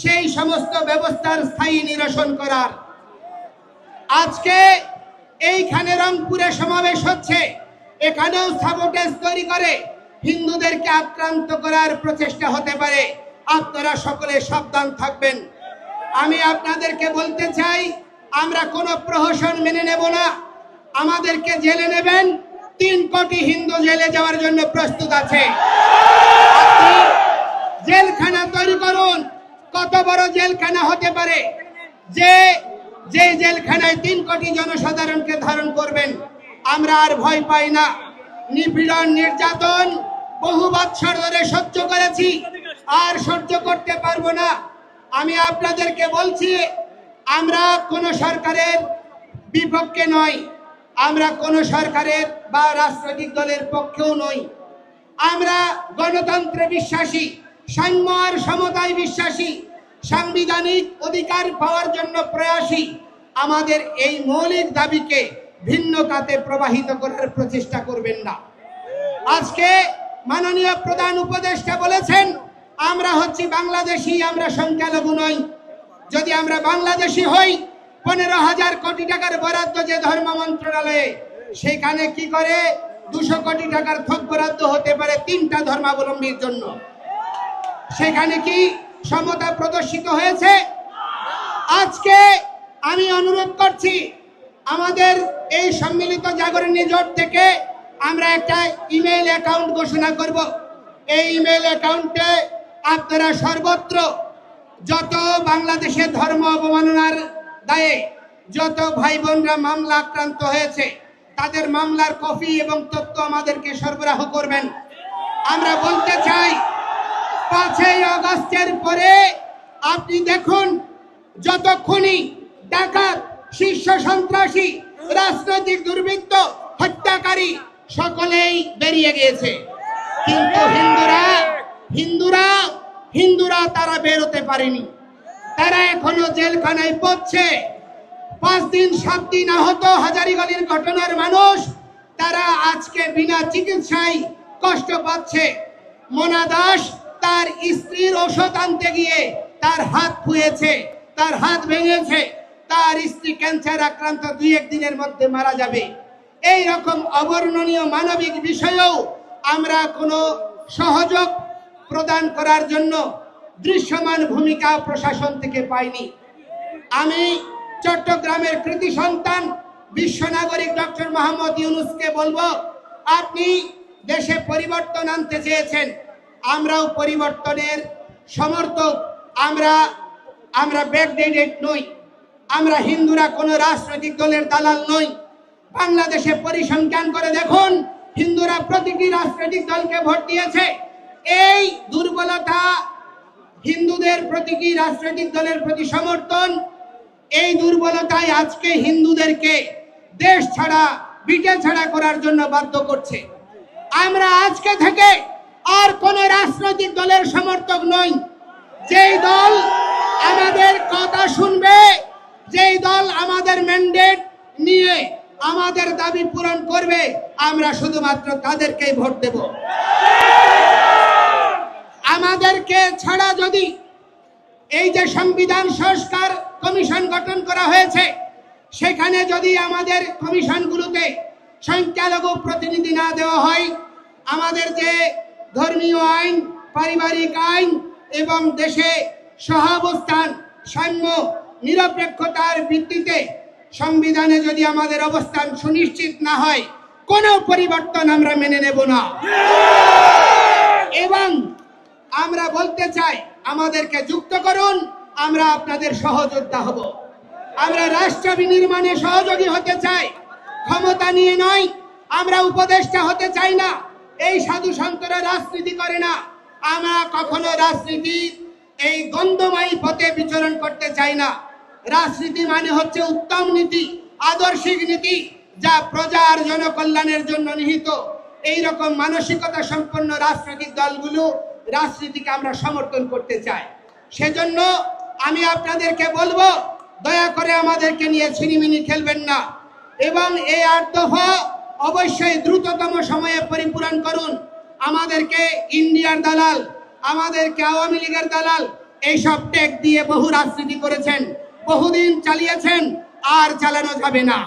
সেই সমস্ত ব্যবস্থার স্থায়ী নিরসন করার। আজকে এইখানে রংপুরে সমাবেশ হচ্ছে, এখানেও সাবোটেজ তৈরি করে হিন্দুদেরকে আক্রান্ত করার প্রচেষ্টা হতে পারে। আপনারা সকলে সাবধান থাকবেন। আমি আপনাদেরকে বলতে চাই, আমরা কোনো প্রহসন মেনে নেব না। আমাদেরকে জেলে নেবেন, 3 কোটি হিন্দু জেলে যাওয়ার জন্য প্রস্তুত আছে। আপনি জেলখানা তৈরি করুন। কত বড় জেলখানা হতে পারে যে জেলখানায় 3 কোটি জনসাধারণকে ধারণ করবেন? আমরা আর ভয় পাই না। নিপীড়ন নির্যাতন বহু বছর ধরে সহ্য করেছি, আর সহ্য করতে পারবো না। আমি আপনাদেরকে বলছি, আমরা কোন সরকারের বিপক্ষে নই, আমরা কোন সরকারের বা রাজনৈতিক দলের পক্ষেও নই। আমরা গণতন্ত্রে বিশ্বাসী, সাম্য আর সমতায় বিশ্বাসী, সাংবিধানিক অধিকার পাওয়ার জন্য প্রয়াসী। আমাদের এই মৌলিক দাবিকে ভিন্ন খাতে প্রবাহিত করার প্রচেষ্টা করবেন না। আজকে মাননীয় প্রধান উপদেষ্টা বলেছেন, আমরা হচ্ছি বাংলাদেশি, আমরা সংখ্যালঘু নই। যদি আমরা বাংলাদেশি হই, 15,000 কোটি টাকার বরাদ্দ যে ধর্ম মন্ত্রণালয়ে, সেখানে কি করে 200 কোটি টাকার থোক বরাদ্দ হতে পারে 3টা ধর্মাবলম্বীর জন্য? সেখানে কি সমতা প্রদর্শিত হয়েছে? আজকে আমি অনুরোধ করছি, আমাদের এই সম্মিলিত জাগরণী জোট থেকে আমরা একটা ইমেইল অ্যাকাউন্ট ঘোষণা করব। এই ইমেইল অ্যাকাউন্টে আপনারা সর্বত্র যত বাংলাদেশে ধর্ম অবমাননার দায়ে যত ভাই বোনরা মামলা আক্রান্ত হয়েছে, তাদের মামলার কপি এবং তথ্য আমাদেরকে সরবরাহ করবেন। আমরা বলতে চাই, 5ই আগস্টের পরে আপনি দেখুন, যত খুনি, ডাকাত, শীর্ষ সন্ত্রাসী, রাজনৈতিক দুর্বৃত্ত, হত্যাকারী সকলেই বেরিয়ে গিয়েছে, কিন্তু হিন্দুরা তারা বেরোতে পারেনি। তারা এখনো জেলখানায় পড়ছে। 5 দিন 7 দিন আহত হাজারীগালির ঘটনার মানুষ তারা আজকে বিনা চিকিৎসায় কষ্ট পাচ্ছে। মোনা দাস তার স্ত্রীর ওষুধ আনতে গিয়ে তার হাত ফুয়েছে, তার হাত ভেঙেছে, তার স্ত্রী ক্যান্সার আক্রান্ত 2-1 দিনের মধ্যে মারা যাবে। এই রকম অবর্ণনীয় মানবিক বিষয়েও আমরা কোনো সহযোগ প্রদান করার জন্য দৃশ্যমান ভূমিকা প্রশাসন থেকে পাইনি। আমি চট্টগ্রামের কৃতি সন্তান বিশ্ব নাগরিক ডক্টর মোহাম্মদ ইউনূসকে বলবো, আপনি দেশে পরিবর্তন আনতে চেয়েছেন, আমরাও পরিবর্তনের সমর্থক। আমরা ব্যাকডেটেড নই, আমরা হিন্দুরা কোনো রাজনৈতিক দলের দালাল নই। বাংলাদেশে পরিসংখ্যান করে দেখুন, হিন্দুরা প্রতিটি রাজনৈতিক দলকে ভোট দিয়েছে। এই দুর্বলতা, হিন্দুদের প্রতিটি রাজনৈতিক দলের প্রতি সমর্থন, এই দুর্বলতাই আজকে হিন্দুদেরকে দেশ ছাড়া, বিটে ছাড়া করার জন্য বাধ্য করছে। আমরা আজকে থেকে আর কোন রাজনৈতিক দলের সমর্থক নই। যেই দল আমাদের কথা শুনবে, যেই দল আমাদের ম্যান্ডেট নিয়ে আমাদের দাবি পূরণ করবে, আমরা শুধুমাত্র তাদেরকেই ভোট দেব। আমাদেরকে ছাড়া যদি এই যে সংবিধান সংস্কার কমিশন গঠন করা হয়েছে, সেখানে যদি আমাদের কমিশনগুলোতে সংখ্যালঘু প্রতিনিধি না দেওয়া হয়, আমাদের যে ধর্মীয় আইন, পারিবারিক আইন এবং দেশে সহাবস্থান, সাম্য, নিরপেক্ষতার ভিত্তিতে সংবিধানে যদি আমাদের অবস্থান সুনিশ্চিত না হয়, কোনো পরিবর্তন আমরা মেনে নেব না। এবং আমরা বলতে চাই, আমাদেরকে যুক্ত করুন, আমরা আপনাদের সহযোদ্ধা হব। আমরা রাষ্ট্র বিনির্মাণে সহযোগী হতে চাই, ক্ষমতা নিয়ে নয়। আমরা উপদেষ্টা হতে চাই না। এই সাধু সন্তরা রাজনীতি করে না। আমরা কখনো রাজনীতি এই গন্ধময়ী পথে বিচরণ করতে চাই না। রাজনীতি মানে হচ্ছে উত্তম নীতি, আদর্শিক নীতি, যা প্রজা আর জনকল্যাণের জন্য নিহিত। এই রকম মানসিকতা সম্পন্ন রাজনৈতিক দলগুলো, রাজনীতিকে আমরা সমর্থন করতে চাই। সেজন্য আমি আপনাদেরকে বলবো, দয়া করে আমাদেরকে নিয়ে ছিনিমিনি খেলবেন না এবং এই 8 দফা অবশ্যই দ্রুততম সময়ে পরিপূরণ করুন। আমাদেরকে ইন্ডিয়ার দালাল, আমাদেরকে আওয়ামী লীগের দালাল, এইসব ট্যাগ দিয়ে বহু রাজনীতি করেছেন, বহুদিন চালিয়েছেন, আর চালানো যাবে না।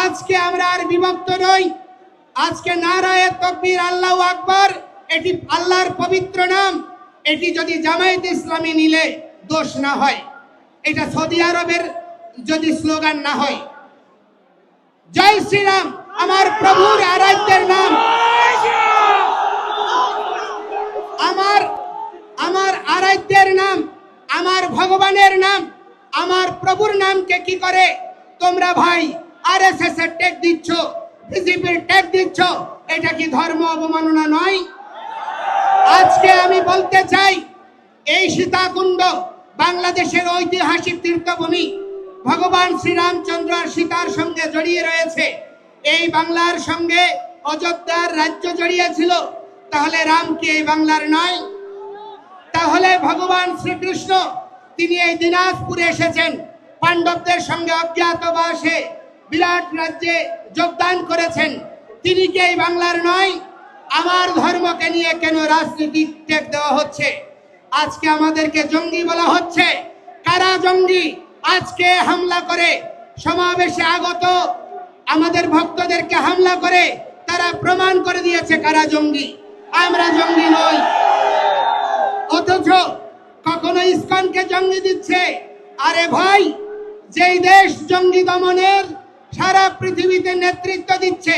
আজকে আমরা আর বিভক্ত নই। আজকে নারায়ে তাকবীর, আল্লাহু আকবার, এটি আল্লাহর পবিত্র নাম। এটি যদি জামায়াত ইসলামী নিলে দোষ না হয়, এটা সৌদি আরবের যদি স্লোগান না হয়। জয় শ্রীরাম আমার প্রভুর আরাধ্যের নাম, আমার আরাধ্যের নাম, আমার ভগবানের নাম, আমার প্রভুর নামকে কি করে তোমরা ভাই আরএসএস এর ট্যাগ দিচ্ছ, বিজেপির ট্যাগ দিচ্ছ? এটা কি ধর্ম অবমাননা নয়? আজকে আমি বলতে চাই, এই সীতাকুণ্ড বাংলাদেশের ঐতিহাসিক তীর্থভূমি, ভগবান শ্রীরামচন্দ্র আর সীতার সঙ্গে জড়িয়ে রয়েছে। এই বাংলার সঙ্গে অযোধ্যার রাজ্য জড়িয়ে ছিল। তাহলে রাম কি এই বাংলার নয়? তাহলে ভগবান শ্রীকৃষ্ণ তিনি এই দিনাজপুরে এসেছেন, পাণ্ডবদের সঙ্গে অজ্ঞাতবাসে বিরাট রাজ্যে যোগদান করেছেন। তিনি কি এই বাংলার নয়? আমার ধর্মকে নিয়ে কেন রাজনীতি ট্যাগ দেওয়া হচ্ছে? আজকে আমাদেরকে জঙ্গি বলা হচ্ছে। কারা জঙ্গি? আজকে হামলা করে সমাবেশে আগত আমাদের ভক্তদেরকে হামলা করে তারা প্রমাণ করে দিয়েছে কারা জঙ্গি। আমরা জঙ্গি নই। অথচ কখনো ইসকনকে জঙ্গি দিচ্ছে। আরে ভাই, যেই দেশ জঙ্গি দমনের সারা পৃথিবীতে নেতৃত্ব দিচ্ছে,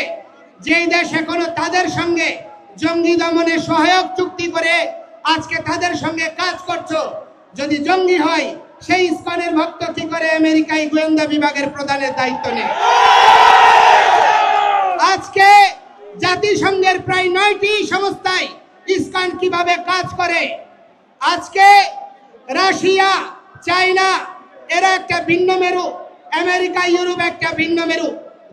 যেই দেশ এখনো তাদের সঙ্গে জঙ্গি দমনে সহায়ক চুক্তি করে আজকে তাদের সঙ্গে কাজ করছো, যদি জঙ্গি হয়, সেই ইসকনের ভক্ত কি করে আমেরিকায় গোয়েন্দা বিভাগের প্রধানের দায়িত্ব নেয়? আজকে জাতিসংঘের প্রায় 9টি সংস্থায় ইসকন কিভাবে কাজ করে? আজকে রাশিয়া, চায়না এরা একটা ভিন্ন মেরু, আমেরিকা, ইউরোপ একটা ভিন্ন মেরু।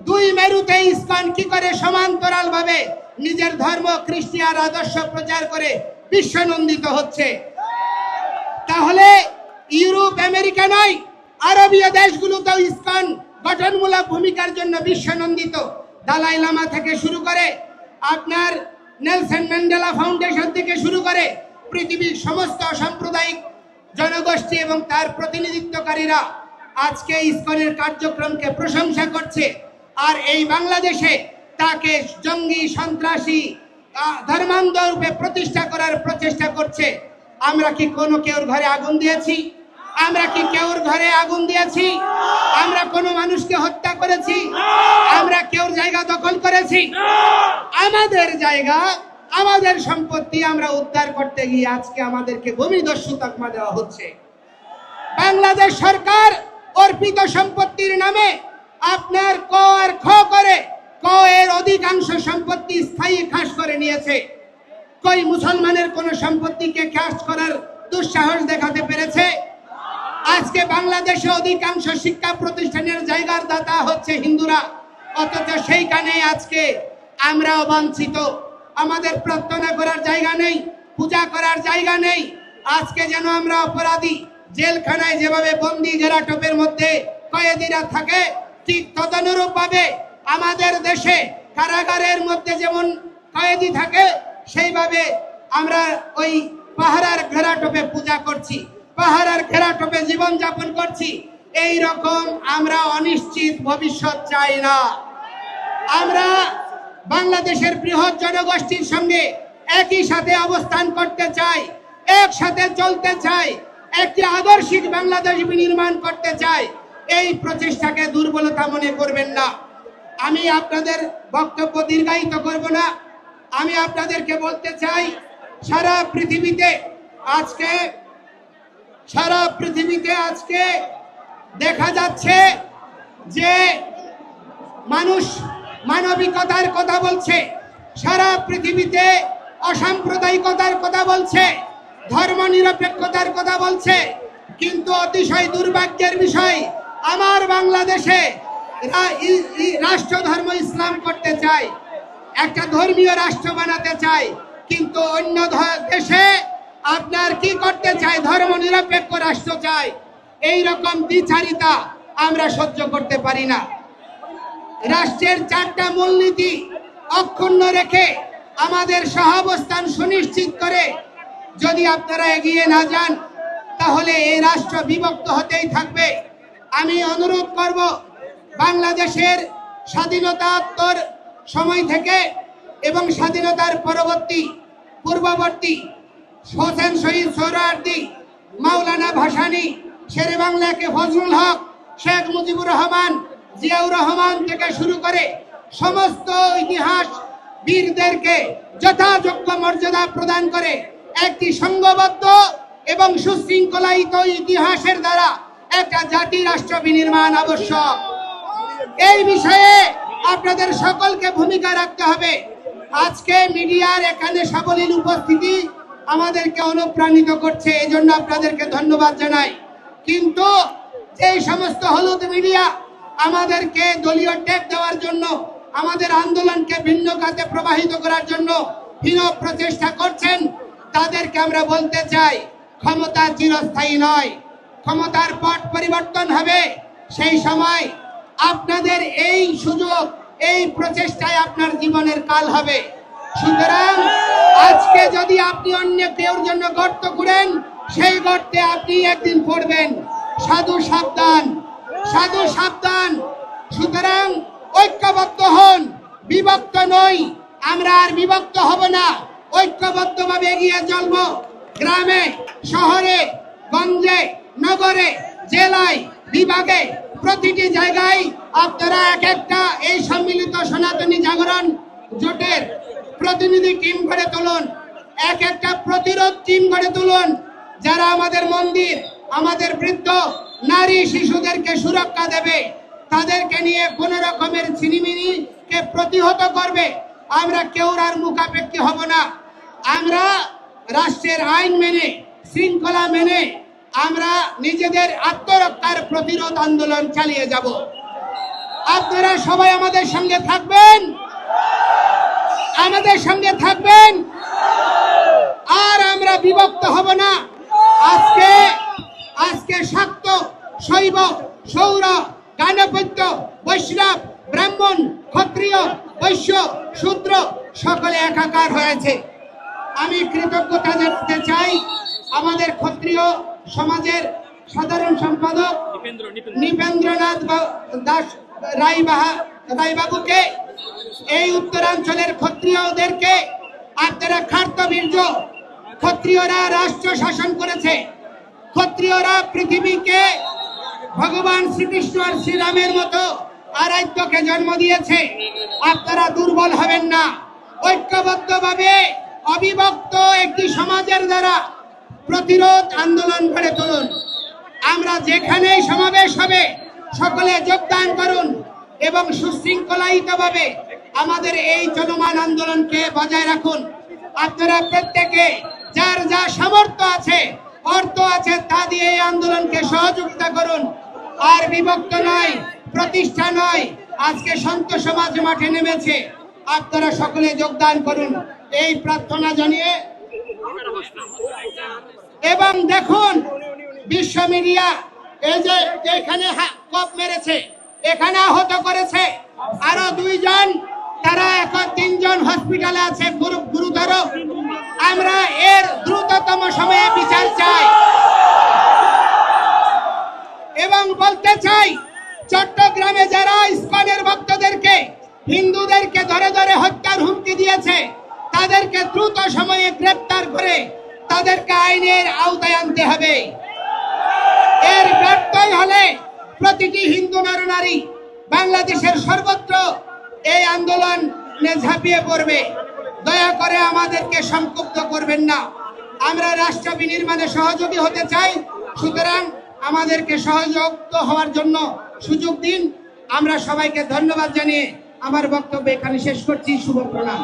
2 মেরুতে ইসকন কি করে সমান্তরাল ভাবে নিজের ধর্ম, খ্রিস্টান আদর্শ প্রচার করে বিশ্বনন্দিত হচ্ছে? তাহলে ইউরোপ, আমেরিকা নয়, আরবীয় দেশগুলোতেও ইসকন গঠনমূলক ভূমিকার জন্য বিশ্বনন্দিত দালাই লামা থেকে শুরু করে আপনার নেলসন ম্যান্ডেলা ফাউন্ডেশন থেকে শুরু করে পৃথিবীর সমস্ত সাম্প্রদায়িক জনগোষ্ঠী এবং তার প্রতিনিধিত্বকারীরা আজকে ইসকনের কার্যক্রমকে প্রশংসা করছে। আর এই বাংলাদেশে তাকে জঙ্গি সন্ত্রাসী ধর্মান্ধ রূপে প্রতিষ্ঠা করার প্রচেষ্টা করছে। আমরা কি কোনো কেউর ঘরে আগুন দিয়েছি? আমরা কি কেউর ঘরে আগুন দিয়েছি? আমরা কোনো মানুষকে হত্যা করেছি? আমরা কেউর জায়গা দখল করেছি? আমাদের জায়গা, আমাদের সম্পত্তি আমরা উদ্ধার করতে গিয়ে আজকে আমাদেরকে ভূমিদস্যু তকমা দেওয়া হচ্ছে। বাংলাদেশ সরকার অর্পিত সম্পত্তির নামে আপনার ক আর খ করে ক এর অধিকাংশ সম্পত্তি স্থায়ী খাস করে নিয়েছে। কই মুসলমানের কোন সম্পত্তিকে খাস করার দুঃসাহস দেখাতে পেরেছে? আজকে বাংলাদেশে অধিকাংশ শিক্ষা প্রতিষ্ঠানের জায়গার দাতা হচ্ছে হিন্দুরা, অথচ সেইখানে আজকে আমরা বঞ্চিত। আমাদের প্রার্থনা করার জায়গা নেই, পূজা করার জায়গা নেই। আজকে যেন আমরা অপরাধী, জেলখানায় যেভাবে বন্দি ঘেরাটোপের মধ্যে কয়েদিরা থাকে, ঠিক তদনুরূপ ভাবে আমাদের দেশে কারাগারের মধ্যে যেমন কয়েদি থাকে, সেইভাবে আমরা ওই পাহারার ঘেরাটোপে পূজা করছি, পাহারার ঘেরাটোপে জীবন যাপন করছি। এই রকম আমরা অনিশ্চিত ভবিষ্যৎ চাই না। আমরা বাংলাদেশের বৃহৎ জনগোষ্ঠীর সঙ্গে একই সাথে অবস্থান করতে চাই, একসাথে চলতে চাই, একটি আদর্শিক বাংলাদেশ বিনির্মাণ করতে চাই। এই প্রচেষ্টাকে দুর্বলতা মনে করবেন না। আমি আপনাদের বক্তব্য দীর্ঘায়িত করব না। আমি আপনাদেরকে বলতে চাই, সারা পৃথিবীতে আজকে দেখা যাচ্ছে যে মানুষ মানবিকতার কথা বলছে, সারা পৃথিবীতে অসাম্প্রদায়িকতার কথা বলছে, ধর্মনিরপেক্ষতার কথা বলছে, কিন্তু অতিশয় দুর্ভাগ্যের বিষয় আমার বাংলাদেশে রাষ্ট্র ধর্ম ইসলাম করতে চায়, একটা ধর্মীয় রাষ্ট্র বানাতে চায়, কিন্তু অন্য দেশে আপনার কি করতে চায়? ধর্ম নিরপেক্ষ রাষ্ট্র চায়। এই রকম দ্বিচারিতা আমরা সহ্য করতে পারি না। রাষ্ট্রের 4টা মূলনীতি অক্ষুণ্ণ রেখে আমাদের সহাবস্থান সুনিশ্চিত করে যদি আপনারা এগিয়ে না যান, তাহলে এই রাষ্ট্র বিভক্ত হতেই থাকবে। আমি অনুরোধ করব, বাংলাদেশের স্বাধীনতাত্তর সময় থেকে এবং স্বাধীনতার পূর্ববর্তী হোসেন শহীদ সোহরাওয়ার্দী, মাওলানা ভাসানী, শেরে বাংলা কে ফজলুল হক, শেখ মুজিবুর রহমান, জিয়াউর রহমান থেকে শুরু করে সমস্ত ইতিহাস বীরদেরকে যথাযোগ্য মর্যাদা প্রদান করে একটি সংঘবদ্ধ এবং সুশৃঙ্খলায়িত ইতিহাসের দ্বারা একটা জাতি রাষ্ট্র বিনির্মাণ আবশ্যক। এই বিষয়ে আপনাদের সকলকে ভূমিকা রাখতে হবে। আজকে মিডিয়ার এখানে সাবলীল উপস্থিতি আমাদেরকে অনুপ্রাণিত করছে, এই জন্য আপনাদেরকে ধন্যবাদ জানাই। কিন্তু এই সমস্ত হলুদ মিডিয়া আমাদেরকে দলীয় ট্যাগ দেওয়ার জন্য, আমাদের আন্দোলনকে ভিন্ন খাতে প্রবাহিত করার জন্য হীন প্রচেষ্টা করছেন, তাদেরকে আমরা বলতে চাই, ক্ষমতা চিরস্থায়ী নয়, ক্ষমতার পট পরিবর্তন হবে। সেই সময় আপনাদের এই সুযোগ, এই প্রচেষ্টায় আপনার জীবনের কাল হবে। সুতরাং আজকে যদি আপনি অন্য কেউর জন্য গর্ত খুঁড়েন, সেই গর্তে আপনি একদিন পড়বেন। সাধু সাবধান, সাধু সাবধান। সুতরাং ঐক্যবদ্ধ হন, বিভক্ত নই। আমরা আর বিভক্ত হব না, ঐক্যবদ্ধভাবে এগিয়ে চলব। গ্রামে, শহরে, গঞ্জে, নগরে, জেলায়, বিভাগে, প্রতিটি জায়গায় আপনারা এক একটা এই সম্মিলিত সনাতনী জাগরণ জোটের প্রতিনিধি টিম গড়ে তুলুন, এক একটা প্রতিরোধ টিম গড়ে তুলুন, যারা আমাদের মন্দির, আমাদের বৃদ্ধ, নারী, শিশুদেরকে সুরক্ষা দেবে, তাদেরকে নিয়ে কোন রকমের ছিনিমিনিকে প্রতিহত করবে। আমরা কেউ আর মুখাপেক্ষী হব না। আমরা রাষ্ট্রের আইন মেনে, শৃঙ্খলা মেনে আমরা নিজেদের আত্মরক্ষার প্রতিরোধ আন্দোলন চালিয়ে যাব। আপনারা সবাই আমাদের সঙ্গে থাকবেন, আমাদের সঙ্গে থাকবেন, আর আমরা বিভক্ত হব না। আজকে শাক্ত, শৈব, সৌর, গাণপত্য, বৈষ্ণব, ব্রাহ্মণ, ক্ষত্রিয়, বৈশ্য, শূদ্র সকলে একাকার হয়েছে। আমি কৃতজ্ঞতা জানাতে চাই আমাদের ক্ষত্রিয় সমাজের সাধারণ সম্পাদক নৃপেন্দ্রনাথ দাস রায়বাবুকে, এই উত্তরাঞ্চলের ক্ষত্রিয়দেরকে। আপনারা খার্তবীর্য, ক্ষত্রিয়রা রাষ্ট্র শাসন করেছে, ক্ষত্রিয়রা পৃথিবীকে ভগবান শ্রীকৃষ্ণ আর শ্রীরামের মতো আরাধ্যকে জন্ম দিয়েছে। আপনারা দুর্বল হবেন না, ঐক্যবদ্ধভাবে অবিভক্ত একটি সমাজের দ্বারা প্রতিরোধ আন্দোলন গড়ে তুলুন। আমরা যেখানেই সমাবেশ হবে সকলে যোগদান করুন এবং সুশৃঙ্খলায়িতভাবে আমাদের এই চলমান আন্দোলনকে বজায় রাখুন। আপনারা প্রত্যেকে যার যা সামর্থ্য আছে, অর্থ আছে, তা দিয়ে এই আন্দোলনকে সহযোগিতা করুন। আর বিভক্ত নয়, প্রতিষ্ঠা নয়, আজকে সন্ত সমাজ মাঠে নেমেছে, আপনারা সকলে যোগদান করুন এই প্রার্থনা জানিয়ে। এবং দেখুন বিশ্ব মিডিয়া এই যে এখানে কপ মেরেছে, এখানে আহত করেছে আরো 2 জন, তারা এখন 3 জন হসপিটালে আছে গুরুতর। আমরা এর দ্রুততম সময়ে বিচার চাই এবং বলতে চাই চট্টগ্রামে যারা ইসকনের ভক্তদেরকে, হিন্দুদেরকে ধরে ধরে হত্যার হুমকি দিয়েছে, তাদেরকে দ্রুত সময়ে গ্রেফতার করে তাদেরকে আইনের আওতায় আনতে হবে। এর ব্যর্থই হলে প্রতিটি হিন্দু নরনারী বাংলাদেশের সর্বত্র এই আন্দোলনে ঝাঁপিয়ে পড়বে। দয়া করে আমাদেরকে সংক্ষুব্ধ করবেন না। আমরা রাষ্ট্র বিনির্মাণে সহযোগী হতে চাই, সুতরাং আমাদেরকে সহযোগিত হওয়ার জন্য সুযোগ দিন। আমরা সবাইকে ধন্যবাদ জানিয়ে আমার বক্তব্য এখানে শেষ করছি। শুভ প্রণাম।